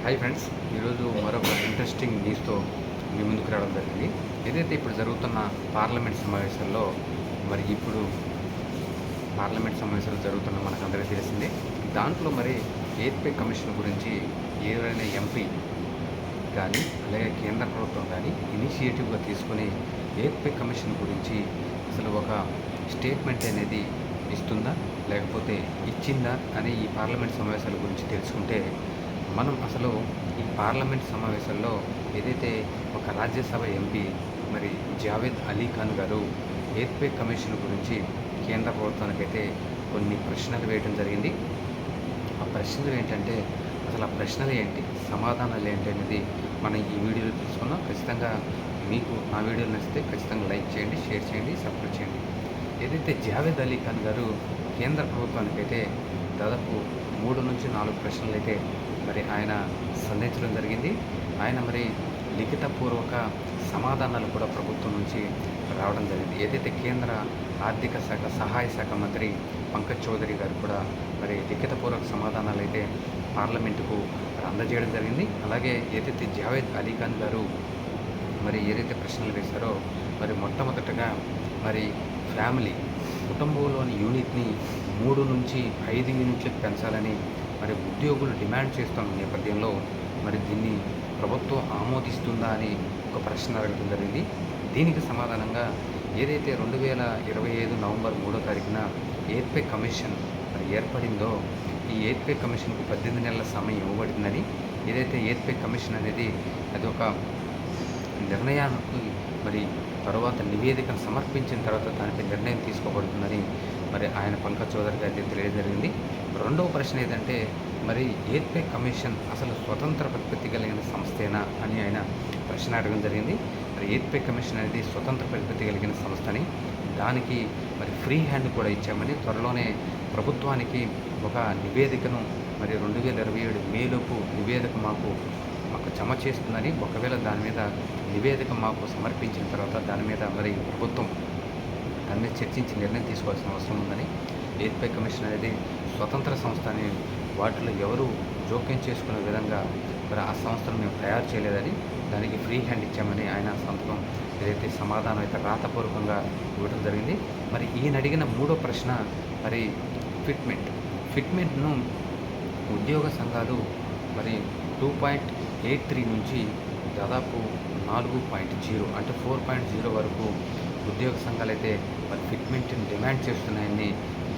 Hi friends, ఈరోజు మరొక interesting న్యూస్తో మీ ముందుకు రావడం జరిగింది. ఏదైతే ఇప్పుడు జరుగుతున్న పార్లమెంట్ సమావేశాల్లో ఇప్పుడు పార్లమెంట్ సమావేశాలు జరుగుతున్న మనకందరికీ తెలిసిందే. దాంట్లో ఎయిత్ పే కమిషన్ గురించి ఎవరైనా ఎంపీ కానీ అలాగే కేంద్ర ప్రభుత్వం కానీ ఇనిషియేటివ్గా తీసుకుని ఎయిత్ పే కమిషన్ గురించి అసలు ఒక స్టేట్మెంట్ అనేది ఇస్తుందా లేకపోతే ఇచ్చిందా అని ఈ పార్లమెంట్ సమావేశాల గురించి తెలుసుకుంటే మనం అసలు ఈ పార్లమెంట్ సమావేశాల్లో ఏదైతే ఒక రాజ్యసభ ఎంపీ జావేద్ అలీ ఖాన్ గారు ఎయిత్ పే కమిషన్ గురించి కేంద్ర ప్రభుత్వానికైతే కొన్ని ప్రశ్నలు వేయడం జరిగింది. ఆ ప్రశ్నలు ఏంటంటే అసలు ఆ ప్రశ్నలు ఏంటి, సమాధానాలు ఏంటి అనేది మనం ఈ వీడియోలో తెలుసుకుందాం. ఖచ్చితంగా మీకు నా వీడియోలు నచ్చితే ఖచ్చితంగా లైక్ చేయండి, షేర్ చేయండి, సబ్స్క్రైబ్ చేయండి. ఏదైతే జావేద్ అలీ ఖాన్ గారు కేంద్ర ప్రభుత్వానికైతే దాదాపు 3 నుంచి 4 ప్రశ్నలు అయితే ఆయన సంధించడం జరిగింది. ఆయన లిఖితపూర్వక సమాధానాలు కూడా ప్రభుత్వం నుంచి రావడం జరిగింది. ఏదైతే కేంద్ర ఆర్థిక శాఖ సహాయ శాఖ మంత్రి పంకజ్ చౌదరి గారు కూడా లిఖితపూర్వక సమాధానాలు అయితే పార్లమెంటుకు అందజేయడం జరిగింది. అలాగే ఏదైతే జావేద్ అలీ ఖాన్ గారు ఏదైతే ప్రశ్నలు వేశారో మొట్టమొదటగా ఫ్యామిలీ కుటుంబంలోని యూనిట్ని 3 నుంచి 5 యూనిట్లకు పెంచాలని ఉద్యోగులు డిమాండ్ చేస్తున్న నేపథ్యంలో దీన్ని ప్రభుత్వం ఆమోదిస్తుందా అని ఒక ప్రశ్న అడగడం జరిగింది. దీనికి సమాధానంగా ఏదైతే 2025 నవంబర్ 3వ తారీఖున ఎయిత్ పే కమిషన్ ఏర్పడిందో ఈ ఎయిత్ పే కమిషన్కు 18 నెలల సమయం ఇవ్వబడిందని, ఏదైతే ఎయిత్ పే కమిషన్ అనేది అది ఒక నిర్ణయానికి తరువాత నివేదికను సమర్పించిన తర్వాత దానిపై నిర్ణయం తీసుకోబడుతుందని ఆయన పంకజ్ చౌదరి గారికి తెలియజరిగింది. రెండవ ప్రశ్న ఏంటంటే ఎయిత్ పే కమిషన్ అసలు స్వతంత్ర ప్రతిపత్తి కలిగిన సంస్థేనా అని ఆయన ప్రశ్న అడగడం జరిగింది. ఎయిత్ పే కమిషన్ అనేది స్వతంత్ర ప్రతిపత్తి కలిగిన సంస్థని, దానికి ఫ్రీ హ్యాండ్ కూడా ఇచ్చామని, త్వరలోనే ప్రభుత్వానికి ఒక నివేదికను 2027 మేలోపు నివేదిక మాకు జమ చేస్తుందని, ఒకవేళ దాని మీద నివేదిక మాకు సమర్పించిన తర్వాత దాని మీద ప్రభుత్వం దాని మీద చర్చించి నిర్ణయం తీసుకోవాల్సిన అవసరం ఉందని, ఎయిత్ పే కమిషన్ అనేది స్వతంత్ర సంస్థ అని, వాటిలో ఎవరు జోక్యం చేసుకునే విధంగా ఆ సంస్థను మేము తయారు చేయలేదని, దానికి ఫ్రీ హ్యాండ్ ఇచ్చామని ఆయన సంతకం ఏదైతే సమాధానం అయితే రాతపూర్వకంగా ఇవ్వడం జరిగింది. ఈయన అడిగిన మూడో ప్రశ్న ఫిట్మెంట్ను ఉద్యోగ సంఘాలు 2.83 నుంచి దాదాపు 4.0 అంటే 4.0 వరకు ఉద్యోగ సంఘాలు అయితే ఫిట్మెంట్ని డిమాండ్ చేస్తున్నాయని,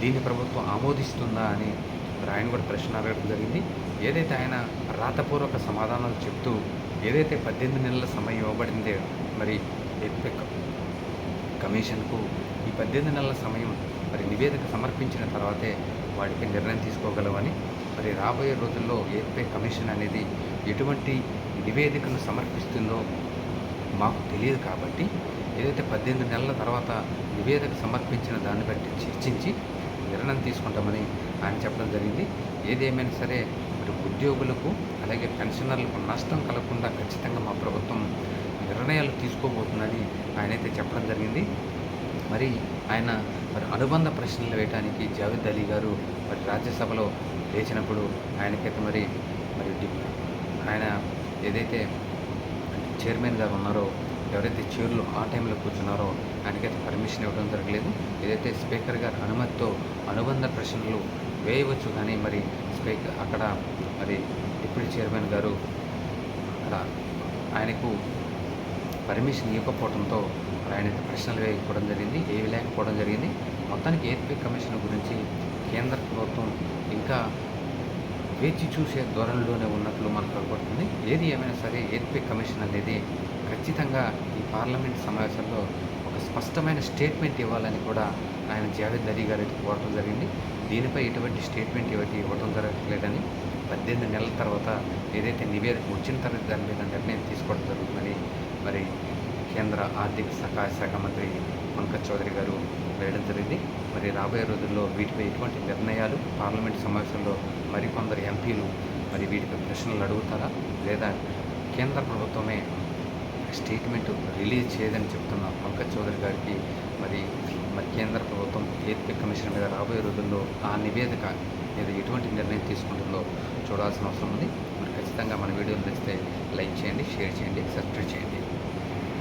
దీన్ని ప్రభుత్వం ఆమోదిస్తుందా అని ఆయన కూడా ప్రశ్న అడగడం జరిగింది. ఏదైతే ఆయన రాతపూర్వక సమాధానాలు చెప్తూ ఏదైతే 18 నెలల సమయం ఇవ్వబడిందే ఎయిత్ పే కమిషన్కు, ఈ 18 నెలల సమయం నివేదిక సమర్పించిన తర్వాతే వాటికి నిర్ణయం తీసుకోగలవని, రాబోయే రోజుల్లో ఎయిత్ పే కమిషన్ అనేది ఎటువంటి నివేదికను సమర్పిస్తుందో మాకు తెలియదు కాబట్టి ఏదైతే 18 నెలల తర్వాత నివేదిక సమర్పించిన దాన్ని బట్టి చర్చించి నిర్ణయం తీసుకుంటామని ఆయన చెప్పడం జరిగింది. ఏదేమైనా సరే ఉద్యోగులకు అలాగే పెన్షనర్లకు నష్టం కలగకుండా ఖచ్చితంగా మా ప్రభుత్వం నిర్ణయాలు తీసుకోబోతుందని ఆయనైతే చెప్పడం జరిగింది. ఆయన అనుబంధ ప్రశ్నలు వేయడానికి జావేద్ అలీ గారు రాజ్యసభలో లేచినప్పుడు ఆయనకైతే ఆయన ఏదైతే చైర్మన్ గారు ఉన్నారో, ఎవరైతే చైర్లో ఆ టైంలో కూర్చున్నారో ఆయనకైతే పర్మిషన్ ఇవ్వడం జరగలేదు. ఏదైతే స్పీకర్ గారి అనుమతితో అనుబంధ ప్రశ్నలు వేయవచ్చు, కానీ స్పీకర్ అక్కడ డిప్యూటీ చైర్మన్ గారు అక్కడ ఆయనకు పర్మిషన్ ఇవ్వకపోవడంతో ఆయనైతే ప్రశ్నలు వేయకపోవడం జరిగింది, ఏవి లేకపోవడం జరిగింది. మొత్తానికి ఎయిత్ పే కమిషన్ గురించి కేంద్ర ప్రభుత్వం ఇంకా వేచి చూసే ధోరణిలోనే ఉన్నట్లు మనకు కనబడుతుంది. ఏది ఏమైనా సరే ఎయిత్ పే కమిషన్ అనేది ఖచ్చితంగా ఈ పార్లమెంట్ సమావేశంలో ఒక స్పష్టమైన స్టేట్మెంట్ ఇవ్వాలని కూడా ఆయన జావేద్ అలీ గారు అయితే కోరడం జరిగింది. దీనిపై ఎటువంటి స్టేట్మెంట్ ఇవ్వడం జరగట్లేదని, 18 నెలల తర్వాత ఏదైతే నివేదిక వచ్చిన తర్వాత దాని మీద నిర్ణయం తీసుకోవడం జరుగుతుందని కేంద్ర ఆర్థిక సహాయ శాఖ మంత్రి పంకజ్ చౌదరి గారు వేయడం జరిగింది. రాబోయే రోజుల్లో వీటిపై ఎటువంటి నిర్ణయాలు పార్లమెంట్ సమావేశంలో మరికొందరు ఎంపీలు వీటిపై ప్రశ్నలు అడుగుతారా, లేదా కేంద్ర ప్రభుత్వమే స్టేట్మెంట్ రిలీజ్ చేయదని చెప్తున్న పంకజ్ చౌదరి గారికి కేంద్ర ప్రభుత్వం ఎయిత్ పే కమిషన్ మీద రాబోయే రోజుల్లో ఆ నివేదిక లేదా ఎటువంటి నిర్ణయం తీసుకుంటుందో చూడాల్సిన అవసరం ఉంది. ఖచ్చితంగా ఖచ్చితంగా మన వీడియోలు తెస్తే